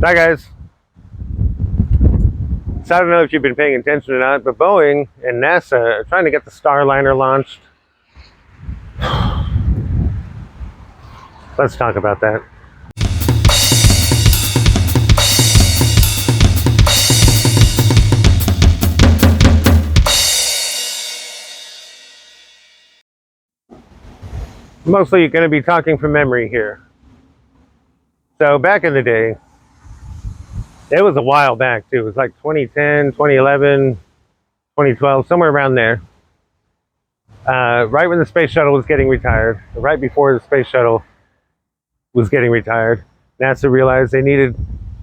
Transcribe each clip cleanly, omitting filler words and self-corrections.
Hi guys. So I don't know if you've been paying attention or not, but Boeing and NASA are trying to get the Starliner launched. Let's talk about that. Mostly you're going to be talking from memory here. So back in the day, it was a while back too. It was like 2010, 2011, 2012, somewhere around there. Right when the space shuttle was getting retired, right before the space shuttle was getting retired, NASA realized they needed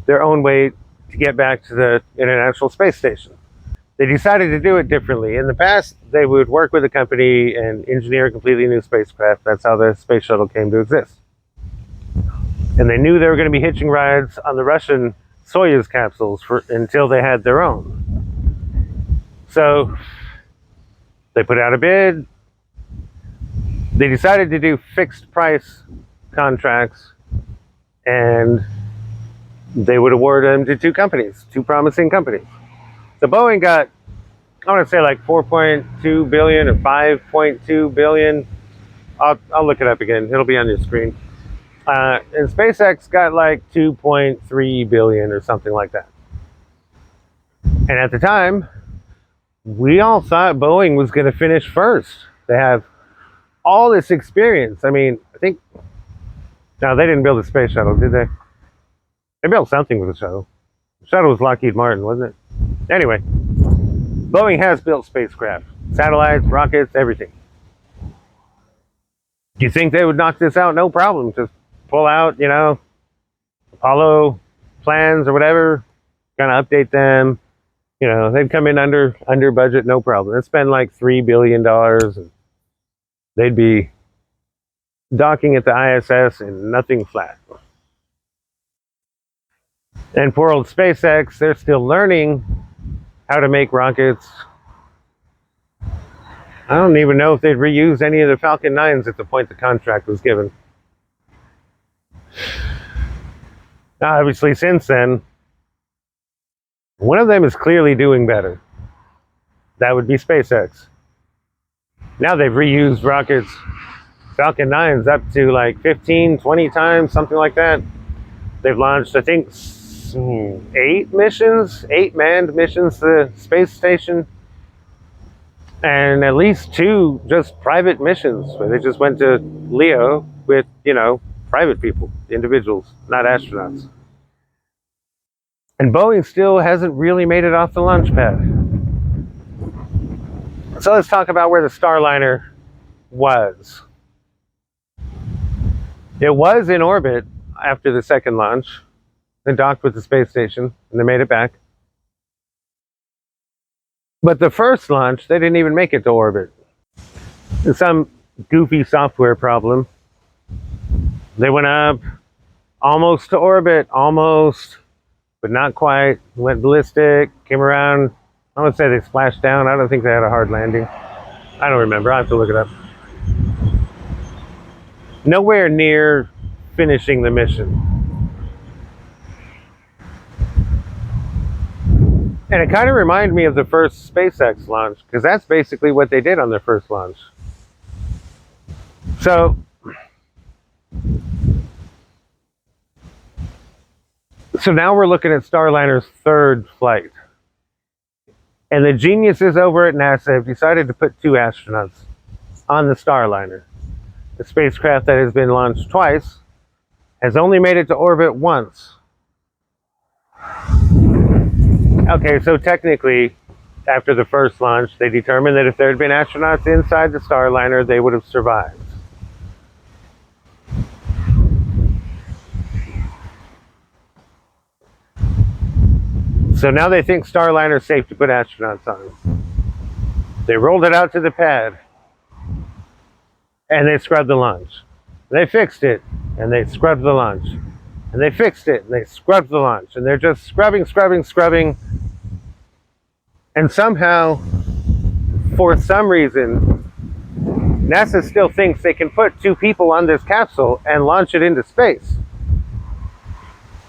their own way to get back to the International Space Station. They decided to do it differently. In the past, they would work with a company and engineer a completely new spacecraft. That's how the space shuttle came to exist. And they knew they were going to be hitching rides on the Russian Soyuz capsules until they had their own. So they put out a bid. They decided to do fixed price contracts, and they would award them to two companies, two promising companies. So Boeing got, I want to say like 4.2 billion or 5.2 billion. I'll look it up again. It'll be on your screen. And SpaceX got like 2.3 billion or something like that. And at the time, we all thought Boeing was going to finish first. They have all this experience. I mean, I think, no, they didn't build a space shuttle, did they? They built something with the shuttle. The shuttle was Lockheed Martin, wasn't it? Anyway, Boeing has built spacecraft, satellites, rockets, everything. Do you think they would knock this out? No problem. Just pull out, Apollo plans or whatever, kind of update them. They'd come in under budget, no problem. They'd spend like $3 billion and they'd be docking at the ISS and nothing flat. And poor old SpaceX, they're still learning how to make rockets. I don't even know if they'd reuse any of the Falcon 9s at the point the contract was given. Now, obviously, since then, one of them is clearly doing better. That would be SpaceX. Now they've reused rockets, Falcon 9s, up to like 15, 20 times, something like that. They've launched, I think, 8 manned missions to the space station, and at least 2 just private missions where they just went to LEO with, private people, individuals, not astronauts. And Boeing still hasn't really made it off the launch pad. So let's talk about where the Starliner was. It was in orbit after the second launch. They docked with the space station and they made it back. But the first launch, they didn't even make it to orbit. There's some goofy software problem. They went up almost to orbit, almost, but not quite. Went ballistic, came around. I would say they splashed down. I don't think they had a hard landing. I don't remember. I have to look it up. Nowhere near finishing the mission. And it kind of reminded me of the first SpaceX launch, because that's basically what they did on their first launch. So now we're looking at Starliner's third flight. And the geniuses over at NASA have decided to put 2 astronauts on the Starliner. The spacecraft that has been launched twice has only made it to orbit once. Okay, so technically, after the first launch, they determined that if there had been astronauts inside the Starliner, they would have survived. So now they think Starliner is safe to put astronauts on. They rolled it out to the pad, and they scrubbed the launch. They fixed it, and they scrubbed the launch. And they fixed it, and they scrubbed the launch. And they're just scrubbing. And somehow, for some reason, NASA still thinks they can put 2 people on this capsule and launch it into space.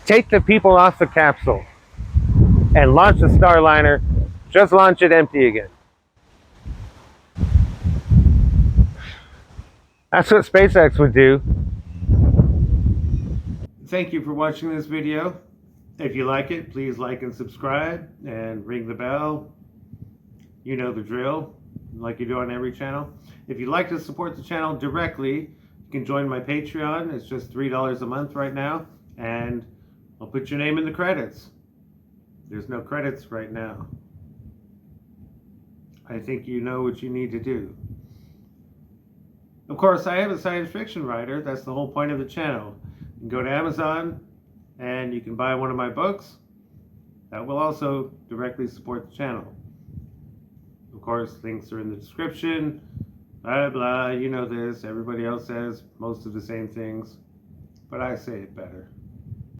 Take the people off the capsule and launch the Starliner. Just launch it empty again. That's what SpaceX would do. Thank you for watching this video. If you like it, please like and subscribe and ring the bell. You know the drill, like you do on every channel. If you'd like to support the channel directly, you can join my Patreon. It's just $3 a month right now, and I'll put your name in the credits. There's no credits right now. I think you know what you need to do. Of course, I am a science fiction writer. That's the whole point of the channel. You can go to Amazon and you can buy one of my books. That will also directly support the channel. Of course, links are in the description. Blah, blah, you know this. Everybody else says most of the same things, but I say it better.